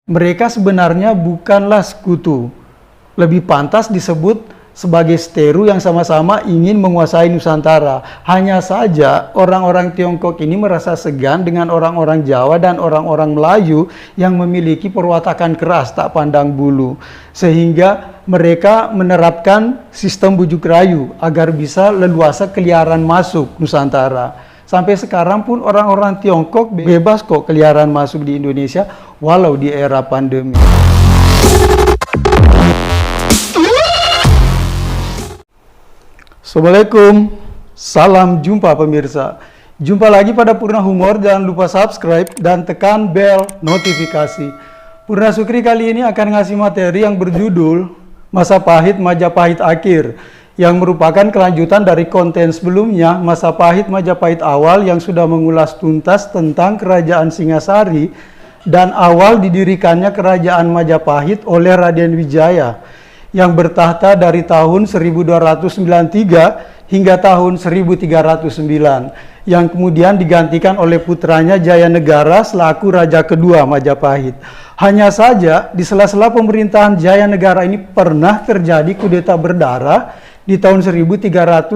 Mereka sebenarnya bukanlah sekutu, lebih pantas disebut sebagai seteru yang sama-sama ingin menguasai Nusantara. Hanya saja orang-orang Tiongkok ini merasa segan dengan orang-orang Jawa dan orang-orang Melayu yang memiliki perwatakan keras tak pandang bulu. Sehingga mereka menerapkan sistem bujuk rayu agar bisa leluasa keliaran masuk Nusantara. Sampai sekarang pun orang-orang Tiongkok bebas kok keliaran masuk di Indonesia walau di era pandemi. Assalamualaikum, salam jumpa pemirsa. Jumpa lagi pada Purna Humor, jangan lupa subscribe dan tekan bel notifikasi. Purna Sukri kali ini akan ngasih materi yang berjudul Masa Pahit Majapahit Akhir, yang merupakan kelanjutan dari konten sebelumnya, Masa Pahit Majapahit Awal, yang sudah mengulas tuntas tentang Kerajaan Singasari dan awal didirikannya Kerajaan Majapahit oleh Raden Wijaya yang bertahta dari tahun 1293 hingga tahun 1309, yang kemudian digantikan oleh putranya Jayanegara selaku raja kedua Majapahit. Hanya saja di sela-sela pemerintahan Jayanegara ini pernah terjadi kudeta berdarah di tahun 1319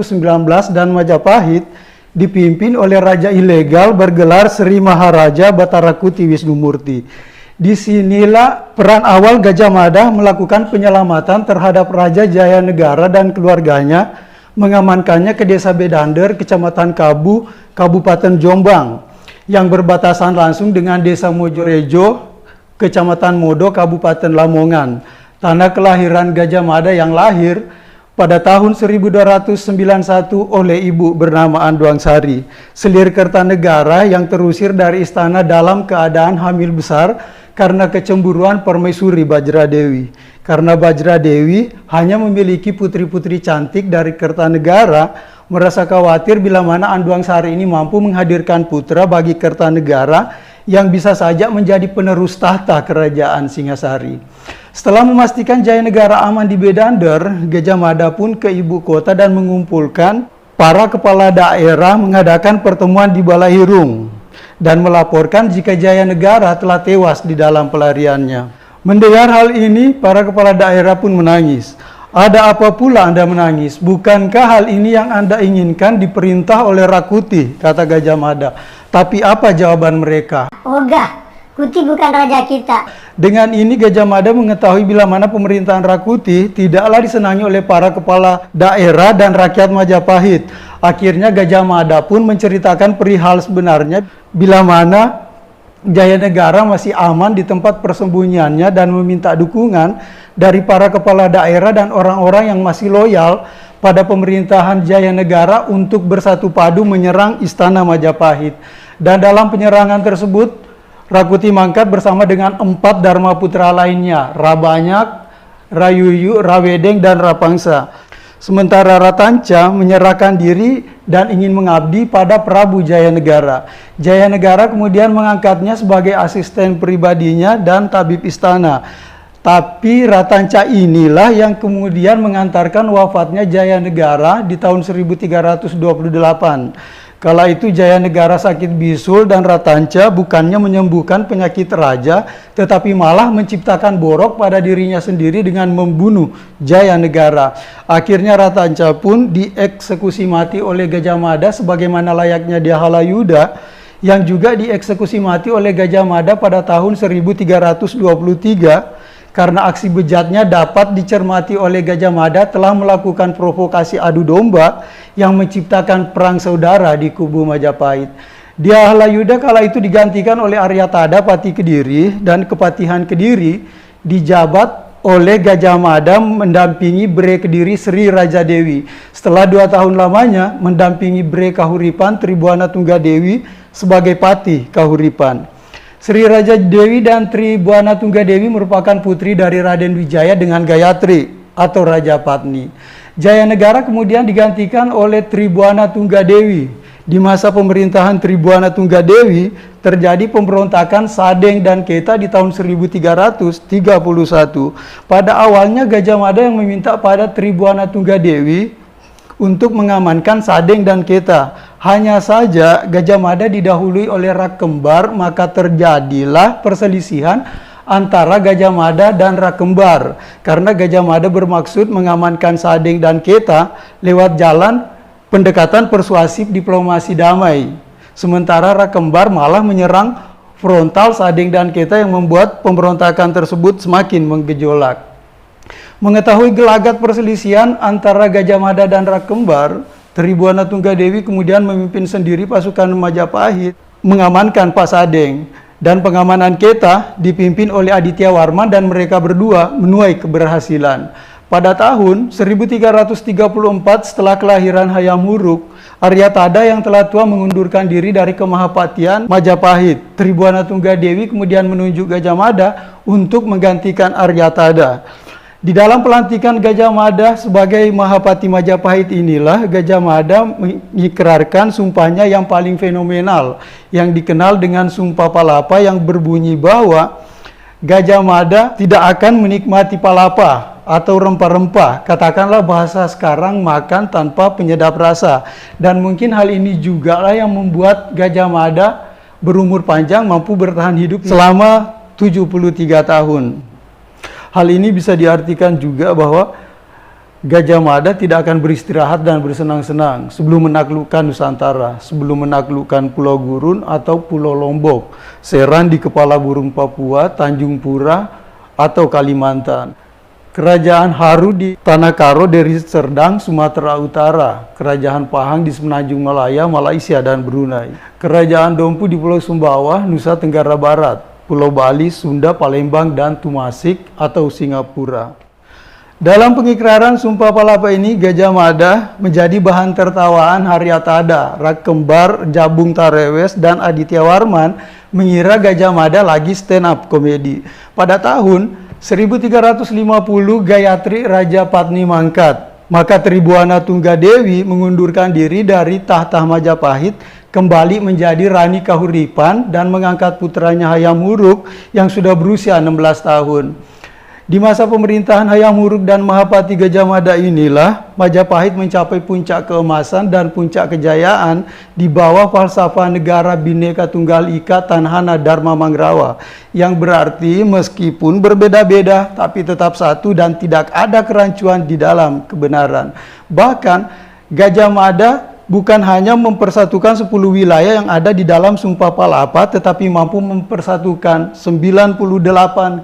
dan Majapahit dipimpin oleh raja ilegal bergelar Sri Maharaja Batarakuti Wisnumurti. Disinilah peran awal Gajah Mada melakukan penyelamatan terhadap Raja Jayanegara dan keluarganya, mengamankannya ke Desa Bedander, Kecamatan Kabu, Kabupaten Jombang, yang berbatasan langsung dengan Desa Mojorejo, Kecamatan Modo, Kabupaten Lamongan, tanah kelahiran Gajah Mada yang lahir pada tahun 1291 oleh ibu bernama Anduangsari, selir Kertanegara yang terusir dari istana dalam keadaan hamil besar karena kecemburuan permaisuri Bajradewi. Karena Bajradewi hanya memiliki putri-putri cantik dari Kertanegara, merasa khawatir bila mana Anduangsari ini mampu menghadirkan putra bagi Kertanegara yang bisa saja menjadi penerus tahta kerajaan Singasari. Setelah memastikan Jayanegara aman di Bedander, Gajah Mada pun ke ibu kota dan mengumpulkan para kepala daerah mengadakan pertemuan di Balahirung dan melaporkan jika Jayanegara telah tewas di dalam pelariannya. Mendengar hal ini, para kepala daerah pun menangis. "Ada apa pula Anda menangis? Bukankah hal ini yang Anda inginkan diperintah oleh Rakuti?" kata Gajah Mada. Tapi apa jawaban mereka? "Ogah, Kuti bukan raja kita." Dengan ini Gajah Mada mengetahui bila mana pemerintahan Rakuti tidaklah disenangi oleh para kepala daerah dan rakyat Majapahit. Akhirnya Gajah Mada pun menceritakan perihal sebenarnya bila mana Jayanegara masih aman di tempat persembunyiannya dan meminta dukungan dari para kepala daerah dan orang-orang yang masih loyal pada pemerintahan Jayanegara untuk bersatu padu menyerang istana Majapahit. Dan dalam penyerangan tersebut, Rakuti mangkat bersama dengan 4 Dharma Putra lainnya, Rabanyak, Rayuyu, Rawedeng, dan Rapangsa. Sementara Ratanca menyerahkan diri dan ingin mengabdi pada Prabu Jayanegara. Jayanegara kemudian mengangkatnya sebagai asisten pribadinya dan tabib istana. Tapi Ratanca inilah yang kemudian mengantarkan wafatnya Jayanegara di tahun 1328. Kala itu Jayanegara sakit bisul dan Ratanca bukannya menyembuhkan penyakit raja, tetapi malah menciptakan borok pada dirinya sendiri dengan membunuh Jayanegara. Akhirnya Ratanca pun dieksekusi mati oleh Gajah Mada sebagaimana layaknya dia Halayuda, yang juga dieksekusi mati oleh Gajah Mada pada tahun 1323. Karena aksi bejatnya dapat dicermati oleh Gajah Mada telah melakukan provokasi adu domba yang menciptakan perang saudara di kubu Majapahit. Dia Halayuda kala itu digantikan oleh Aryatada Pati Kediri, dan Kepatihan Kediri dijabat oleh Gajah Mada mendampingi Bre Kediri Sri Raja Dewi. Setelah 2 tahun lamanya mendampingi Bre Kahuripan Tribuana Tunggadewi sebagai Pati Kahuripan. Sri Raja Dewi dan Tribuana Tunggadewi merupakan putri dari Raden Wijaya dengan Gayatri atau Raja Patni. Jayanegara kemudian digantikan oleh Tribuana Tunggadewi. Di masa pemerintahan Tribuana Tunggadewi terjadi pemberontakan Sadeng dan Keta di tahun 1331. Pada awalnya Gajah Mada yang meminta pada Tribuana Tunggadewi untuk mengamankan Sadeng dan Keta. Hanya saja Gajah Mada didahului oleh rak kembar, maka terjadilah perselisihan antara Gajah Mada dan Rakembar, karena Gajah Mada bermaksud mengamankan Sading dan Keta lewat jalan pendekatan persuasif diplomasi damai. Sementara Rakembar malah menyerang frontal Sading dan Keta yang membuat pemberontakan tersebut semakin menggejolak. Mengetahui gelagat perselisihan antara Gajah Mada dan Rakembar, Tribuana Tunggadewi kemudian memimpin sendiri pasukan Majapahit mengamankan Pasadeng, dan pengamanan Keta dipimpin oleh Aditya Warman dan mereka berdua menuai keberhasilan. Pada tahun 1334 setelah kelahiran Hayam Wuruk, Aryatada yang telah tua mengundurkan diri dari kemahapatian Majapahit. Tribuana Tunggadewi kemudian menunjuk Gajah Mada untuk menggantikan Aryatada. Di dalam pelantikan Gajah Mada sebagai Mahapati Majapahit inilah Gajah Mada mengikrarkan sumpahnya yang paling fenomenal, yang dikenal dengan Sumpah Palapa, yang berbunyi bahwa Gajah Mada tidak akan menikmati palapa atau rempah-rempah, katakanlah bahasa sekarang, makan tanpa penyedap rasa. Dan mungkin hal ini juga lah yang membuat Gajah Mada berumur panjang, mampu bertahan hidup selama 73 tahun. Hal ini bisa diartikan juga bahwa Gajah Mada tidak akan beristirahat dan bersenang-senang sebelum menaklukkan Nusantara, sebelum menaklukkan Pulau Gurun atau Pulau Lombok, Seran di Kepala Burung Papua, Tanjung Pura, atau Kalimantan. Kerajaan Haru di Tanah Karo dari Serdang, Sumatera Utara, Kerajaan Pahang di Semenanjung Malaya, Malaysia, dan Brunei. Kerajaan Dompu di Pulau Sumbawa, Nusa Tenggara Barat, Pulau Bali, Sunda, Palembang, dan Tumasik atau Singapura. Dalam pengikraran Sumpah Palapa ini, Gajah Mada menjadi bahan tertawaan Aryatada, Rakembar, Jabung Tarewes, dan Aditya Warman mengira Gajah Mada lagi stand up komedi. Pada tahun 1350 Gayatri Raja Patni mangkat, maka Tribuana Tunggadewi mengundurkan diri dari tahta Majapahit, kembali menjadi Rani Kahuripan, dan mengangkat putranya Hayam Wuruk yang sudah berusia 16 tahun. Di masa pemerintahan Hayam Wuruk dan Mahapati Gajah Mada inilah Majapahit mencapai puncak keemasan dan puncak kejayaan di bawah falsafah negara Bhinneka Tunggal Ika Tanhana Dharma Mangrawa, yang berarti meskipun berbeda-beda tapi tetap satu dan tidak ada kerancuan di dalam kebenaran. Bahkan Gajah Mada bukan hanya mempersatukan 10 wilayah yang ada di dalam Sumpah Palapa, tetapi mampu mempersatukan 98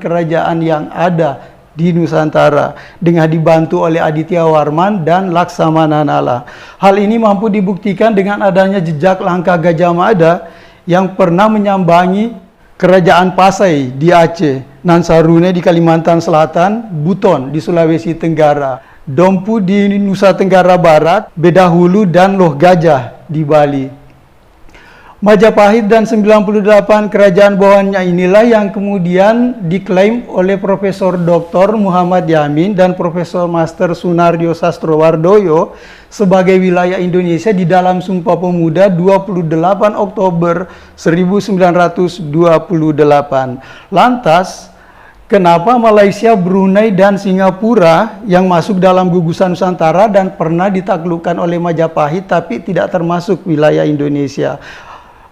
kerajaan yang ada di Nusantara dengan dibantu oleh Aditya Warman dan Laksamana Nala. Hal ini mampu dibuktikan dengan adanya jejak langkah Gajah Mada yang pernah menyambangi Kerajaan Pasai di Aceh, Nansarune di Kalimantan Selatan, Buton di Sulawesi Tenggara, Dompu di Nusa Tenggara Barat, Bedahulu, dan Loh Gajah di Bali. Majapahit dan 98 kerajaan bawahannya inilah yang kemudian diklaim oleh Profesor Dr. Muhammad Yamin dan Profesor Master Sunaryo Sastrowardoyo sebagai wilayah Indonesia di dalam Sumpah Pemuda 28 Oktober 1928. Lantas, kenapa Malaysia, Brunei, dan Singapura yang masuk dalam gugusan Nusantara dan pernah ditaklukkan oleh Majapahit tapi tidak termasuk wilayah Indonesia?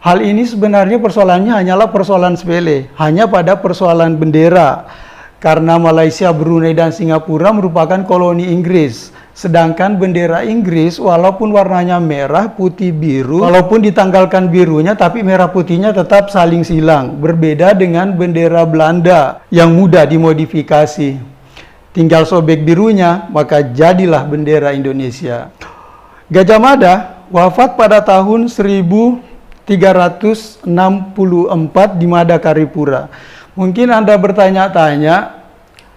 Hal ini sebenarnya persoalannya hanyalah persoalan sepele, hanya pada persoalan bendera. Karena Malaysia, Brunei, dan Singapura merupakan koloni Inggris. Sedangkan bendera Inggris walaupun warnanya merah, putih, biru, walaupun ditanggalkan birunya tapi merah putihnya tetap saling silang. Berbeda dengan bendera Belanda yang mudah dimodifikasi. Tinggal sobek birunya, maka jadilah bendera Indonesia. Gajah Mada wafat pada tahun 1364 di Madakaripura. Mungkin Anda bertanya-tanya,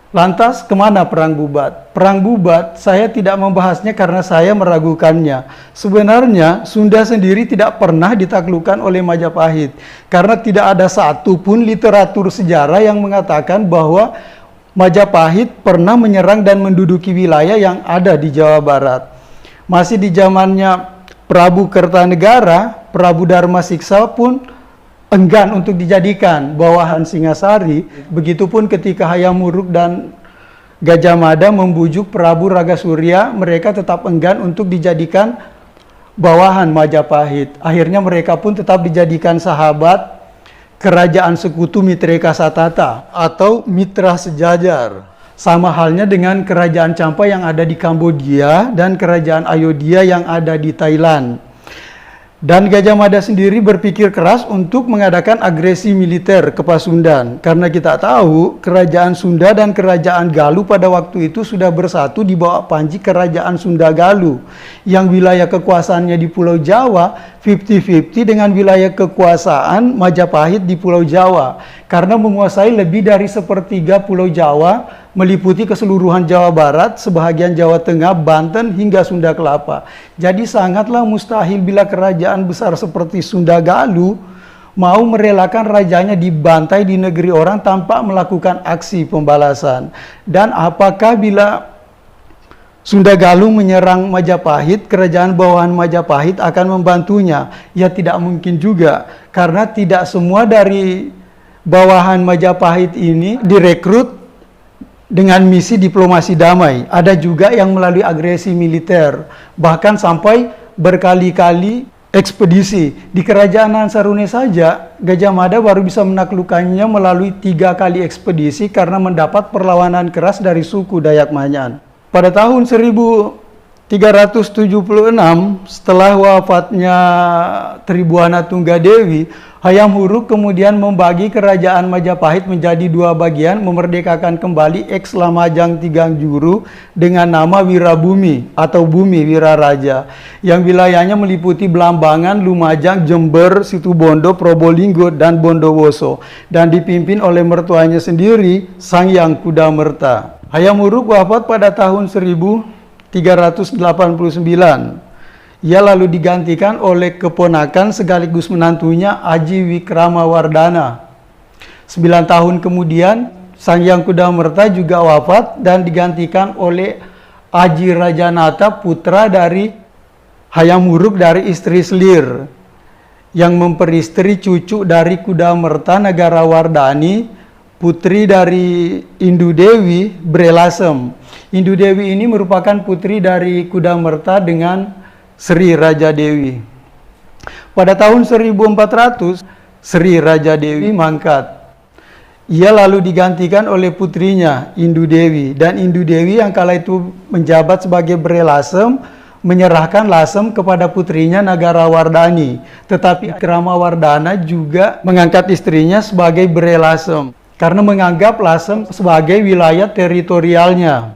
lantas kemana Perang Bubat? Perang Bubat saya tidak membahasnya karena saya meragukannya. Sebenarnya Sunda sendiri tidak pernah ditaklukkan oleh Majapahit, karena tidak ada satupun literatur sejarah yang mengatakan bahwa Majapahit pernah menyerang dan menduduki wilayah yang ada di Jawa Barat. Masih di zamannya Prabu Kertanegara, Prabu Dharma Siksa pun enggan untuk dijadikan bawahan Singasari. Begitupun ketika Hayam Wuruk dan Gajah Mada membujuk Prabu Raga-Surya, mereka tetap enggan untuk dijadikan bawahan Majapahit. Akhirnya mereka pun tetap dijadikan sahabat kerajaan sekutu Mitrekasatata atau mitra sejajar. Sama halnya dengan kerajaan Champa yang ada di Kambodia dan kerajaan Ayodhya yang ada di Thailand. Dan Gajah Mada sendiri berpikir keras untuk mengadakan agresi militer ke Pasundan. Karena kita tahu kerajaan Sunda dan kerajaan Galuh pada waktu itu sudah bersatu di bawah panji kerajaan Sunda Galuh. Yang wilayah kekuasaannya di Pulau Jawa 50-50 dengan wilayah kekuasaan Majapahit di Pulau Jawa. Karena menguasai lebih dari sepertiga Pulau Jawa, meliputi keseluruhan Jawa Barat, sebahagian Jawa Tengah, Banten, hingga Sunda Kelapa. Jadi sangatlah mustahil bila kerajaan besar seperti Sunda Galuh mau merelakan rajanya dibantai di negeri orang tanpa melakukan aksi pembalasan. Dan apakah bila Sunda Galuh menyerang Majapahit, kerajaan bawahan Majapahit akan membantunya? Ya tidak mungkin juga, karena tidak semua dari bawahan Majapahit ini direkrut dengan misi diplomasi damai. Ada juga yang melalui agresi militer, bahkan sampai berkali-kali ekspedisi. Di kerajaan Ansarune saja, Gajah Mada baru bisa menaklukkannya melalui 3 kali ekspedisi karena mendapat perlawanan keras dari suku Dayak Manyan. Pada tahun 1376, setelah wafatnya Tribuana Tunggadewi, Hayam Wuruk kemudian membagi kerajaan Majapahit menjadi 2 bagian, memerdekakan kembali ex Lamajang Tigang Juru dengan nama Wirabumi atau Bumi Wiraraja, yang wilayahnya meliputi Blambangan, Lumajang, Jember, Situbondo, Probolinggo, dan Bondowoso, dan dipimpin oleh mertuanya sendiri, Sang Hyang Kudamerta. Hayam Wuruk wafat pada tahun 1389. Ia lalu digantikan oleh keponakan sekaligus menantunya Aji Wikramawardhana. 9 tahun kemudian, Sang Hyang Kudamerta juga wafat dan digantikan oleh Aji Rajanata, putra dari Hayam Wuruk dari istri Selir, yang memperistri cucu dari Kudamerta Nagarawardhani, putri dari Indu Dewi Brelasem. Indu Dewi ini merupakan putri dari Kudamerta dengan Sri Raja Dewi. Pada tahun 1400, Sri Raja Dewi mangkat. Ia lalu digantikan oleh putrinya, Indu Dewi. Dan Indu Dewi yang kala itu menjabat sebagai Brelasem, menyerahkan Lasem kepada putrinya Nagarawardhani. Tetapi Kramawardhana juga mengangkat istrinya sebagai Brelasem, karena menganggap Lasem sebagai wilayah teritorialnya.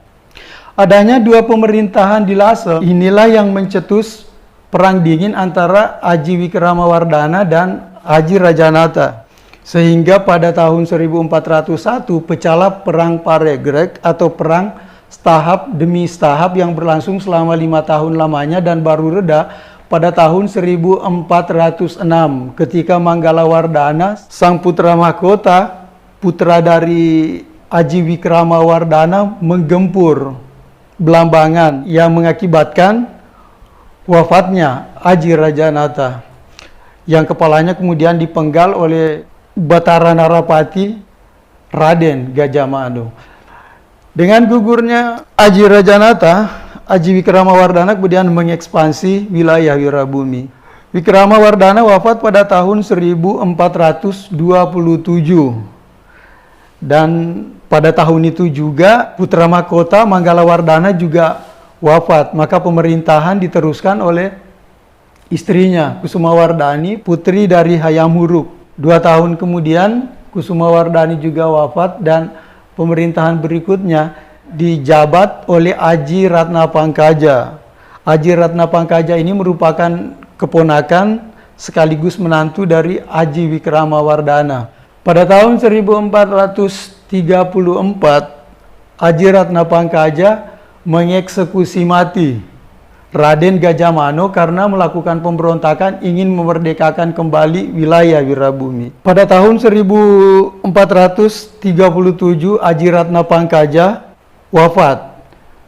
Adanya 2 pemerintahan di Lasem, inilah yang mencetus perang dingin antara Aji Wikramawardhana dan Aji Rajanata. Sehingga pada tahun 1401 pecahlah perang Paregreg atau perang setahap demi setahap yang berlangsung selama 5 tahun lamanya dan baru reda pada tahun 1406 ketika Manggalawardhana, sang putra mahkota, putra dari Aji Wikramawardhana, menggempur Blambangan yang mengakibatkan wafatnya Aji Rajanata, yang kepalanya kemudian dipenggal oleh Batara Narapati Raden Gajah Mada. Dengan gugurnya Aji Rajanata, Aji Wikramawardhana kemudian mengekspansi wilayah Wirabumi. Wikramawardhana wafat pada tahun 1427. Dan pada tahun itu juga putra mahkota Manggalawardhana juga wafat. Maka pemerintahan diteruskan oleh istrinya Kusumawardhani, putri dari Hayam Wuruk. 2 tahun kemudian Kusumawardhani juga wafat dan pemerintahan berikutnya dijabat oleh Aji Ratnapangkaja. Aji Ratnapangkaja ini merupakan keponakan sekaligus menantu dari Aji Wikramawardhana. Pada tahun 1434, Aji Ratnapangkaja mengeksekusi mati Raden Gajah Mada karena melakukan pemberontakan ingin memerdekakan kembali wilayah Wirabumi. Pada tahun 1437, Aji Ratnapangkaja wafat.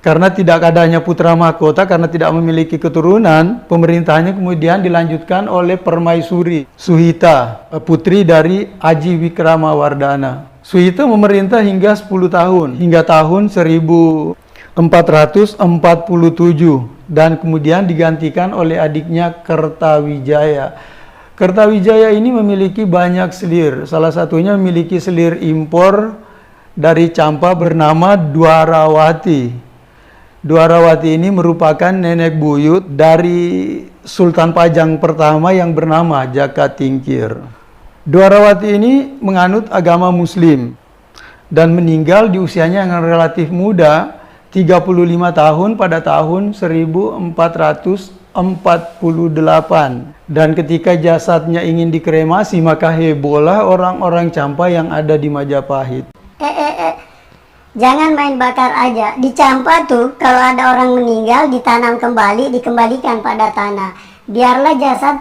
Karena tidak adanya putra mahkota, karena tidak memiliki keturunan, pemerintahannya kemudian dilanjutkan oleh Permaisuri Suhita, putri dari Aji Wikramawardhana. Suhita memerintah hingga 10 tahun, hingga tahun 1447, dan kemudian digantikan oleh adiknya Kertawijaya. Kertawijaya ini memiliki banyak selir. Salah satunya memiliki selir impor dari Campa bernama Dwarawati. Dwarawati ini merupakan nenek buyut dari Sultan Pajang pertama yang bernama Jaka Tingkir. Dwarawati ini menganut agama Muslim dan meninggal di usianya yang relatif muda, 35 tahun pada tahun 1448. Dan ketika jasadnya ingin dikremasi, maka hebohlah orang-orang Campa yang ada di Majapahit. Jangan main bakar aja. Di Campa tuh, kalau ada orang meninggal, ditanam kembali, dikembalikan pada tanah. Biarlah jasad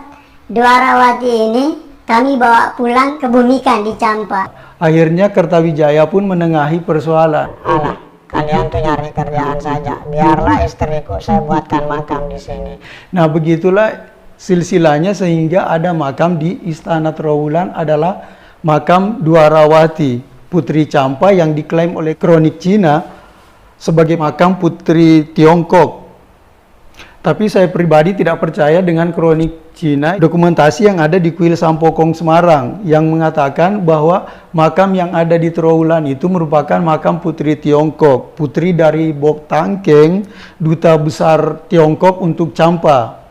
Dwarawati ini kami bawa pulang kebumikan di Campa. Akhirnya Kertawijaya pun menengahi persoalan. Alah, kalian tuh nyari kerjaan saja. Biarlah istriku saya buatkan makam di sini. Nah, begitulah silsilahnya sehingga ada makam di Istana Trowulan adalah makam Dwarawati, putri Campa yang diklaim oleh kronik Cina sebagai makam putri Tiongkok. Tapi saya pribadi tidak percaya dengan kronik Cina, dokumentasi yang ada di Kuil Sampokong Semarang yang mengatakan bahwa makam yang ada di Trowulan itu merupakan makam putri Tiongkok, putri dari Bok Tangkeng, duta besar Tiongkok untuk Campa,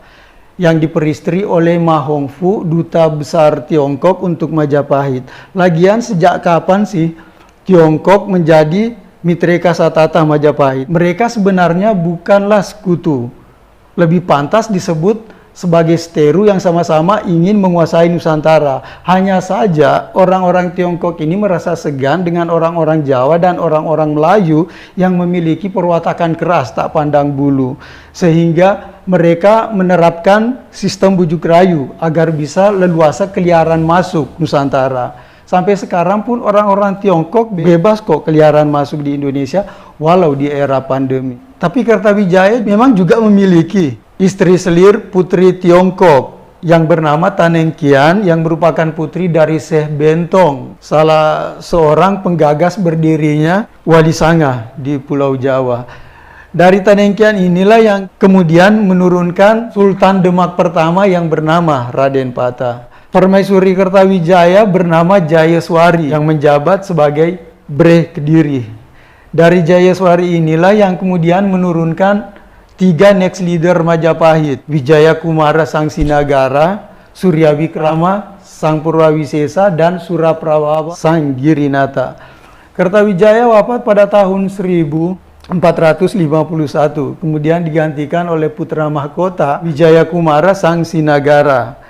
yang diperistri oleh Ma Hongfu, duta besar Tiongkok untuk Majapahit. Lagian sejak kapan sih Tiongkok menjadi Mitre Kasatata Majapahit? Mereka sebenarnya bukanlah sekutu. Lebih pantas disebut sebagai seteru yang sama-sama ingin menguasai Nusantara. Hanya saja orang-orang Tiongkok ini merasa segan dengan orang-orang Jawa dan orang-orang Melayu yang memiliki perwatakan keras tak pandang bulu. Sehingga mereka menerapkan sistem bujuk rayu agar bisa leluasa keliaran masuk Nusantara. Sampai sekarang pun orang-orang Tiongkok bebas kok keliaran masuk di Indonesia walau di era pandemi. Tapi Kertawijaya memang juga memiliki istri selir putri Tiongkok yang bernama Tanengkian yang merupakan putri dari Syekh Bentong, salah seorang penggagas berdirinya Wali Sanga di Pulau Jawa. Dari Tanengkian inilah yang kemudian menurunkan Sultan Demak pertama yang bernama Raden Patah. Permaisuri Kertawijaya bernama Jayaswari yang menjabat sebagai Breh Kediri. Dari Jayaswari inilah yang kemudian menurunkan 3 next leader Majapahit, Wijaya Kumara Sang Sinagara, Surya Wikrama Sang Purwawisesa, dan Suraprabawa Sang Girinata. Kertawijaya wafat pada tahun 1451, kemudian digantikan oleh putra mahkota Wijaya Kumara Sang Sinagara.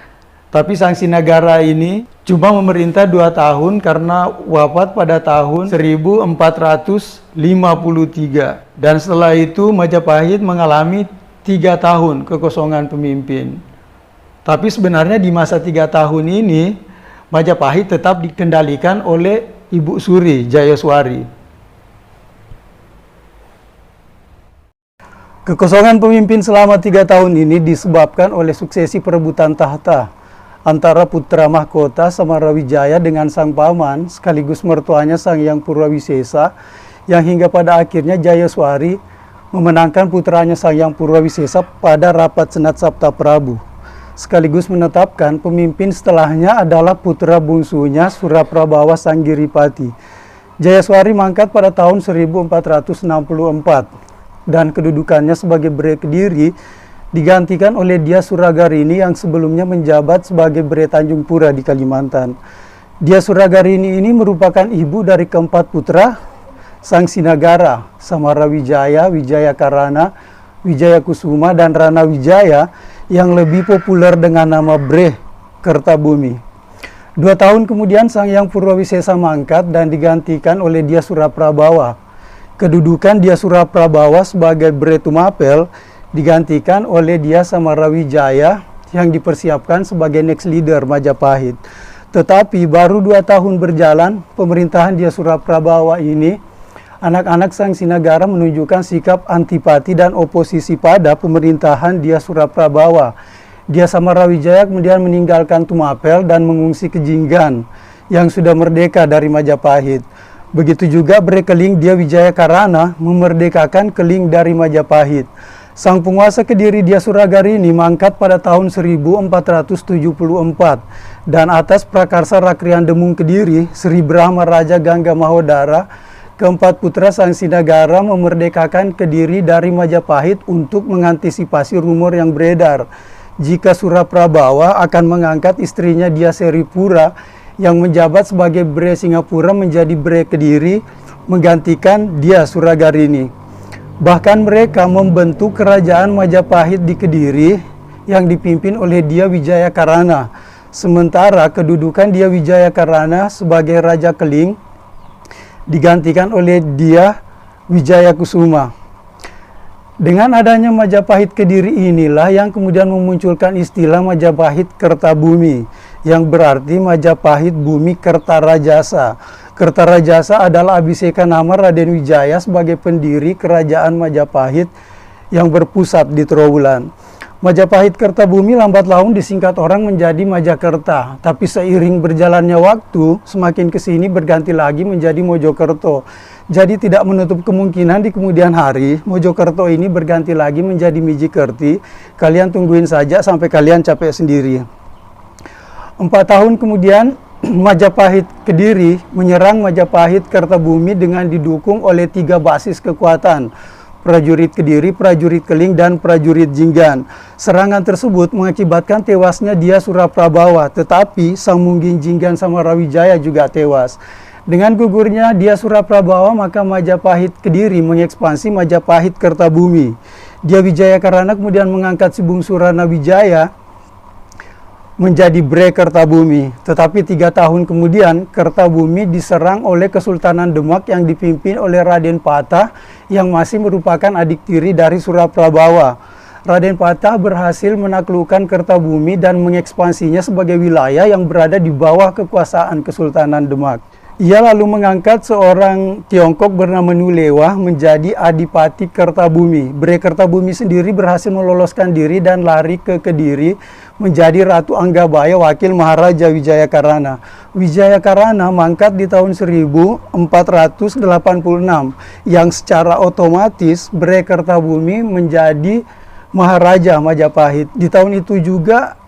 Tapi Sang Sinagara ini cuma memerintah 2 tahun karena wafat pada tahun 1453. Dan setelah itu Majapahit mengalami 3 tahun kekosongan pemimpin. Tapi sebenarnya di masa 3 tahun ini Majapahit tetap dikendalikan oleh Ibu Suri Jayaswari. Kekosongan pemimpin selama 3 tahun ini disebabkan oleh suksesi perebutan tahta antara putra mahkota Samarawijaya dengan sang paman sekaligus mertuanya Sang Hyang Purwawisesa, yang hingga pada akhirnya Jayaswari memenangkan putranya Sang Hyang Purwawisesa pada rapat Senat Sabta Prabu, sekaligus menetapkan pemimpin setelahnya adalah putra bungsunya Suraprabawa Sang Giripati. Jayaswari mangkat pada tahun 1464 dan kedudukannya sebagai Bre Kediri digantikan oleh Dia Suragarini yang sebelumnya menjabat sebagai Bre Tanjung Pura di Kalimantan. Dia Suragarini ini merupakan ibu dari keempat putra Sang Sinagara, Samarawijaya, Wijaya Karana, Wijaya Kusuma, dan Rana Wijaya yang lebih populer dengan nama Bre Kertabumi. 2 tahun kemudian Sang Hyang Purwawisesa mangkat dan digantikan oleh Dia Suraprabawa. Kedudukan Dia Suraprabawa sebagai Bre Tumapel digantikan oleh Dia Samarawijaya yang dipersiapkan sebagai next leader Majapahit. Tetapi baru 2 tahun berjalan pemerintahan Dia Suraprabawa ini, anak-anak Sang Sinagara menunjukkan sikap antipati dan oposisi pada pemerintahan Dia Suraprabawa. Dia Samarawijaya kemudian meninggalkan Tumapel dan mengungsi ke Jinggan yang sudah merdeka dari Majapahit. Begitu juga Bre Keling Dia Wijaya Karana memerdekakan Keling dari Majapahit. Sang penguasa Kediri Dia Suragarini mangkat pada tahun 1474 dan atas prakarsa Rakrian Demung Kediri, Sri Brahma Raja Gangga Mahodara, keempat putra Sang Sinagara memerdekakan Kediri dari Majapahit untuk mengantisipasi rumor yang beredar jika Suraprabawa akan mengangkat istrinya Dia Seripura yang menjabat sebagai Bre Singapura menjadi Bre Kediri menggantikan Dia Suragarini. Bahkan mereka membentuk kerajaan Majapahit di Kediri yang dipimpin oleh Dia Wijaya Karana. Sementara kedudukan Dia Wijaya Karana sebagai Raja Keling digantikan oleh Dia Wijaya Kusuma. Dengan adanya Majapahit Kediri inilah yang kemudian memunculkan istilah Majapahit Kertabumi, yang berarti Majapahit Bumi Kertarajasa. Kertarajasa adalah abiseka nama Raden Wijaya sebagai pendiri kerajaan Majapahit yang berpusat di Trowulan. Majapahit Kertabumi lambat laun disingkat orang menjadi Majakerta, tapi seiring berjalannya waktu, semakin kesini berganti lagi menjadi Mojokerto. Jadi tidak menutup kemungkinan di kemudian hari, Mojokerto ini berganti lagi menjadi Mijikerti. Kalian tungguin saja sampai kalian capek sendiri. 4 tahun kemudian, Majapahit Kediri menyerang Majapahit Kertabumi dengan didukung oleh 3 basis kekuatan, prajurit Kediri, prajurit Keling, dan prajurit Jinggan. Serangan tersebut mengakibatkan tewasnya Dia Suraprabawa, tetapi Sang Mungging Jinggan Samarawijaya juga tewas. Dengan gugurnya Dia Suraprabawa, maka Majapahit Kediri mengekspansi Majapahit Kertabumi. Dia Wijaya Karana kemudian mengangkat si bungsu Rana Wijaya menjadi Bre Kertabumi. Tetapi 3 tahun kemudian Kertabumi diserang oleh Kesultanan Demak yang dipimpin oleh Raden Patah yang masih merupakan adik tiri dari Suraprabawa. Raden Patah berhasil menaklukkan Kertabumi dan mengekspansinya sebagai wilayah yang berada di bawah kekuasaan Kesultanan Demak. Ia lalu mengangkat seorang Tiongkok bernama Nulewa menjadi Adipati Kertabumi. Bre Kertabumi sendiri berhasil meloloskan diri dan lari ke Kediri menjadi Ratu Anggabaya, wakil Maharaja Wijaya Karana. Wijaya Karana mangkat di tahun 1486 yang secara otomatis Bre Kertabumi menjadi Maharaja Majapahit. Di tahun itu juga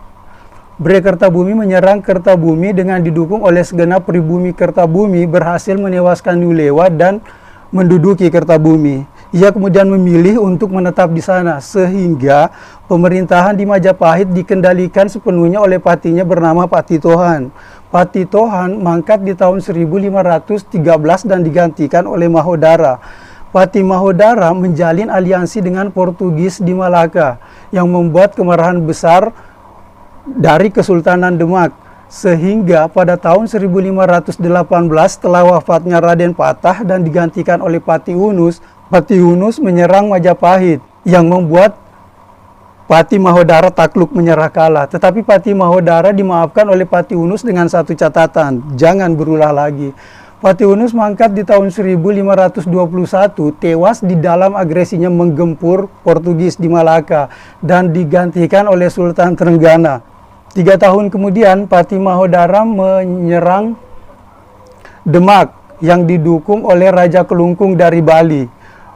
Bre Kertabumi menyerang Kertabumi dengan didukung oleh segenap pribumi Kertabumi, berhasil menewaskan Nulewa dan menduduki Kertabumi. Ia kemudian memilih untuk menetap di sana, sehingga pemerintahan di Majapahit dikendalikan sepenuhnya oleh patinya bernama Patitohan. Patitohan mangkat di tahun 1513 dan digantikan oleh Mahodara. Pati Mahodara menjalin aliansi dengan Portugis di Malaka, yang membuat kemarahan besar dari Kesultanan Demak, sehingga pada tahun 1518 setelah wafatnya Raden Patah dan digantikan oleh Pati Unus menyerang Majapahit yang membuat Pati Mahodara takluk menyerah kalah. Tetapi Pati Mahodara dimaafkan oleh Pati Unus dengan satu catatan, jangan berulah lagi. Pati Unus mangkat di tahun 1521, tewas di dalam agresinya menggempur Portugis di Malaka dan digantikan oleh Sultan Trenggana. 3 tahun kemudian Pati Mahodara menyerang Demak yang didukung oleh Raja Kelungkung dari Bali.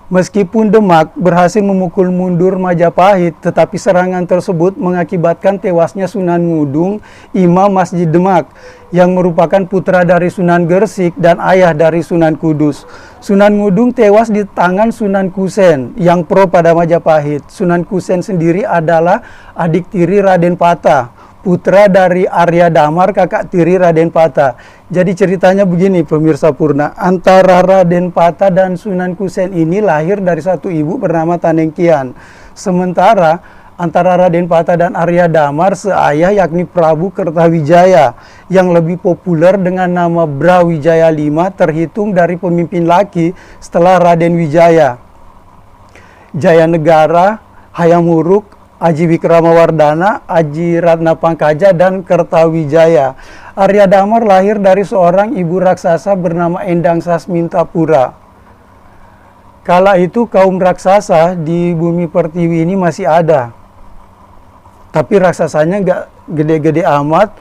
Meskipun Demak berhasil memukul mundur Majapahit, tetapi serangan tersebut mengakibatkan tewasnya Sunan Ngudung, Imam Masjid Demak, yang merupakan putra dari Sunan Gersik dan ayah dari Sunan Kudus. Sunan Ngudung tewas di tangan Sunan Kusen yang pro pada Majapahit. Sunan Kusen sendiri adalah adik tiri Raden Patah, putra dari Arya Damar, kakak tiri Raden Patah. Jadi ceritanya begini pemirsa Purna, antara Raden Patah dan Sunan Kusen ini lahir dari satu ibu bernama Tanengkian. Sementara antara Raden Patah dan Arya Damar seayah yakni Prabu Kertawijaya yang lebih populer dengan nama Brawijaya V, terhitung dari pemimpin laki setelah Raden Wijaya. Jaya Negara, Hayam Wuruk, Aji Wikramawardhana, Aji Ratna Pangkaja, dan Kertawijaya. Arya Damar lahir dari seorang ibu raksasa bernama Endang Sasmintapura. Kala itu kaum raksasa di bumi pertiwi ini masih ada. Tapi raksasanya nggak gede-gede amat.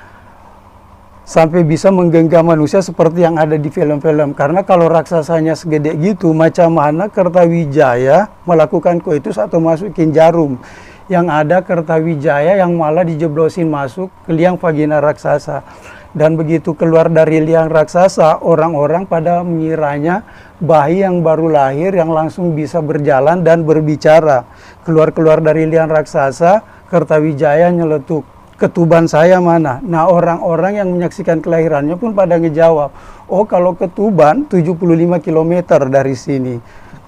sampai bisa menggenggam manusia seperti yang ada di film-film. Karena kalau raksasanya segede gitu, macam mana Kertawijaya melakukan koitus atau masukin jarum? Yang ada Kertawijaya yang malah dijeblosin masuk ke liang vagina raksasa. Dan begitu keluar dari liang raksasa, orang-orang pada mengiranya bayi yang baru lahir yang langsung bisa berjalan dan berbicara. Keluar-keluar dari liang raksasa, Kertawijaya nyeletuk, "Ketuban saya mana?" Nah, orang-orang yang menyaksikan kelahirannya pun pada ngejawab, "Oh, kalau Ketuban 75 km dari sini."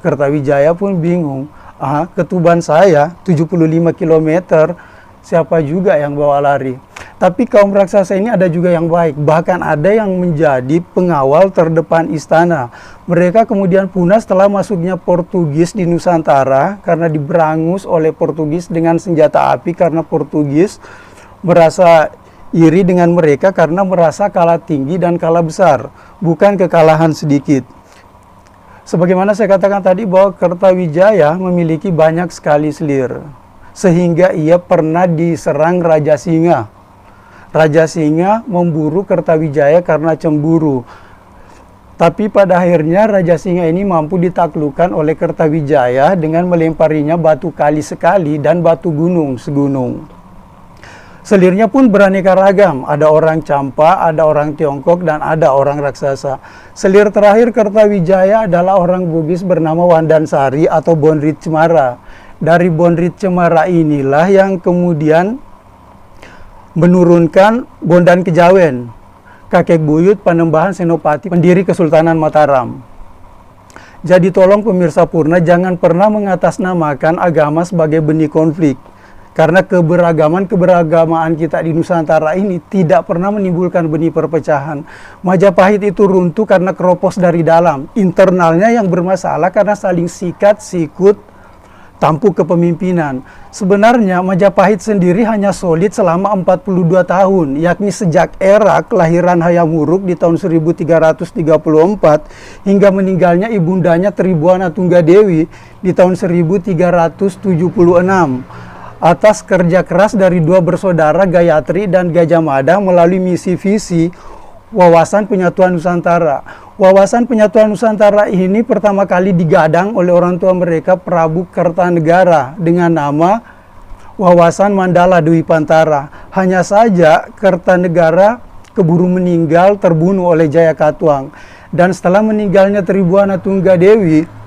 Kertawijaya pun bingung, Ketuban saya 75 km, siapa juga yang bawa lari? Tapi kaum raksasa ini ada juga yang baik, bahkan ada yang menjadi pengawal terdepan istana. Mereka kemudian punah setelah masuknya Portugis di Nusantara karena diberangus oleh Portugis dengan senjata api, karena Portugis merasa iri dengan mereka karena merasa kalah tinggi dan kalah besar, bukan kekalahan sedikit. Sebagaimana saya katakan tadi bahwa Kertawijaya memiliki banyak sekali selir, sehingga ia pernah diserang Raja Singa. Raja Singa memburu Kertawijaya karena cemburu. Tapi pada akhirnya Raja Singa ini mampu ditaklukkan oleh Kertawijaya dengan melemparinya batu kali sekali dan batu gunung segunung. Selirnya pun beraneka ragam, ada orang Campa, ada orang Tiongkok, dan ada orang raksasa. Selir terakhir Kertawijaya adalah orang Bugis bernama Wandansari atau Bonrit Cemara. Dari Bonrit Cemara inilah yang kemudian menurunkan Bondan Kejawen, kakek buyut Panembahan Senopati, pendiri Kesultanan Mataram. Jadi tolong pemirsa Purna jangan pernah mengatasnamakan agama sebagai benih konflik. Karena keberagaman kita di Nusantara ini tidak pernah menimbulkan benih perpecahan. Majapahit itu runtuh karena keropos dari dalam. Internalnya yang bermasalah karena saling sikat, sikut, tampuk kepemimpinan. Sebenarnya Majapahit sendiri hanya solid selama 42 tahun, yakni sejak era kelahiran Hayam Wuruk di tahun 1334 hingga meninggalnya ibundanya Tribuana Tunggadewi di tahun 1376. Atas kerja keras dari dua bersaudara Gayatri dan Gajah Mada melalui misi visi Wawasan Penyatuan Nusantara. Wawasan Penyatuan Nusantara ini pertama kali digadang oleh orang tua mereka Prabu Kertanegara dengan nama Wawasan Mandala Dwi Pantara. Hanya saja Kertanegara keburu meninggal terbunuh oleh Jayakatwang. Dan setelah meninggalnya Tribuana Tunggadewi,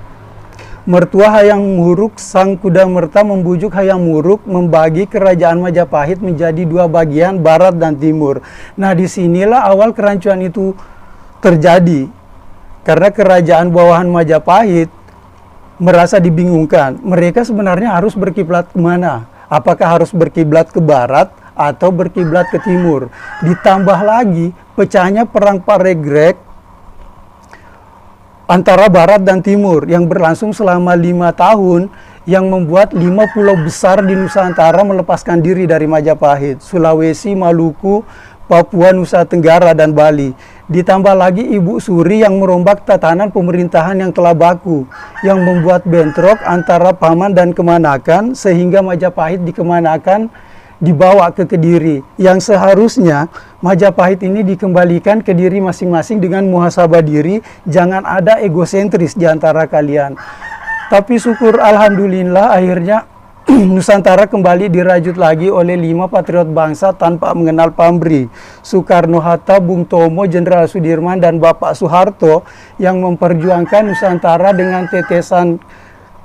mertua Hayam Wuruk Sang Kudamerta membujuk Hayam Wuruk membagi kerajaan Majapahit menjadi dua bagian, barat dan timur. Nah, disinilah awal kerancuan itu terjadi. Karena kerajaan bawahan Majapahit merasa dibingungkan. Mereka sebenarnya harus berkiblat kemana? Apakah harus berkiblat ke barat atau berkiblat ke timur? Ditambah lagi pecahnya perang Paregreg antara barat dan timur yang berlangsung selama 5 tahun, yang membuat 5 pulau besar di Nusantara melepaskan diri dari Majapahit: Sulawesi, Maluku, Papua, Nusa Tenggara, dan Bali. Ditambah lagi Ibu Suri yang merombak tatanan pemerintahan yang telah baku, yang membuat bentrok antara Paman dan Kemanakan, sehingga Majapahit di Kemanakan dibawa ke Kediri, yang seharusnya Majapahit ini dikembalikan ke diri masing-masing dengan muhasabah diri, jangan ada egosentris di antara kalian. Tapi syukur alhamdulillah akhirnya Nusantara kembali dirajut lagi oleh 5 patriot bangsa tanpa mengenal pamrih: Soekarno-Hatta, Bung Tomo, Jenderal Sudirman, dan Bapak Soeharto, yang memperjuangkan Nusantara dengan tetesan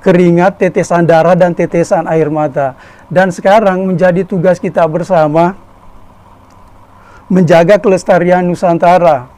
keringat, tetesan darah, dan tetesan air mata. Dan sekarang menjadi tugas kita bersama menjaga kelestarian Nusantara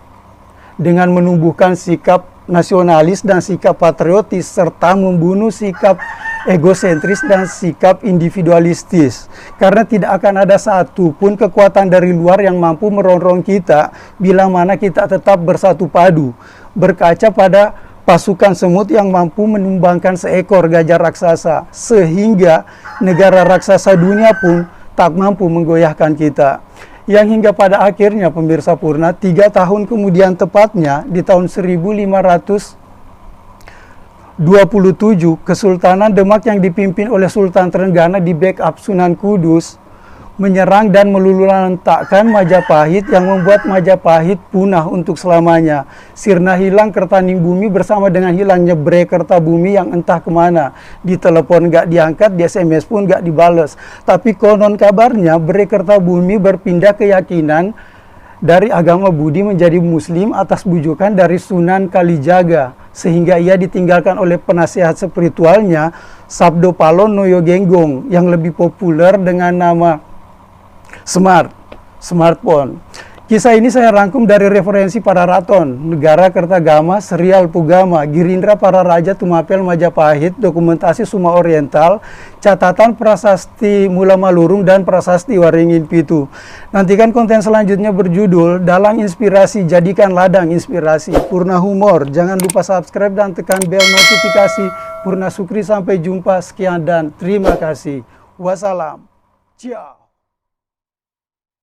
dengan menumbuhkan sikap nasionalis dan sikap patriotis, serta membunuh sikap egosentris dan sikap individualistis. Karena tidak akan ada satu pun kekuatan dari luar yang mampu merongrong kita bila mana kita tetap bersatu padu, berkaca pada pasukan semut yang mampu menumbangkan seekor gajah raksasa, sehingga negara raksasa dunia pun tak mampu menggoyahkan kita. Yang hingga pada akhirnya pemirsa Purna, 3 tahun kemudian tepatnya di tahun 1527, Kesultanan Demak yang dipimpin oleh Sultan Trenggana di backup Sunan Kudus menyerang dan meluluhlantakkan Majapahit yang membuat Majapahit punah untuk selamanya. Sirna hilang Kertaning Bumi bersama dengan hilangnya Bre Kertabumi yang entah kemana. Di telepon gak diangkat, di SMS pun gak dibales. Tapi konon kabarnya Bre Kertabumi berpindah keyakinan dari agama Budi menjadi Muslim atas bujukan dari Sunan Kalijaga, sehingga ia ditinggalkan oleh penasihat spiritualnya Sabdo Palo Noyo Genggong yang lebih populer dengan nama Smartphone. Kisah ini saya rangkum dari referensi para raton, Negara Kertagama, Serial Pugama, Girindra Para Raja Tumapel Majapahit, Dokumentasi Suma Oriental, Catatan Prasasti Mula Malurung, dan Prasasti Waringin Pitu. Nantikan konten selanjutnya berjudul Dalang Inspirasi, Jadikan Ladang Inspirasi. Purna Humor, jangan lupa subscribe dan tekan bel notifikasi. Purna Sukri, sampai jumpa, sekian dan terima kasih. Wassalam. Ciao.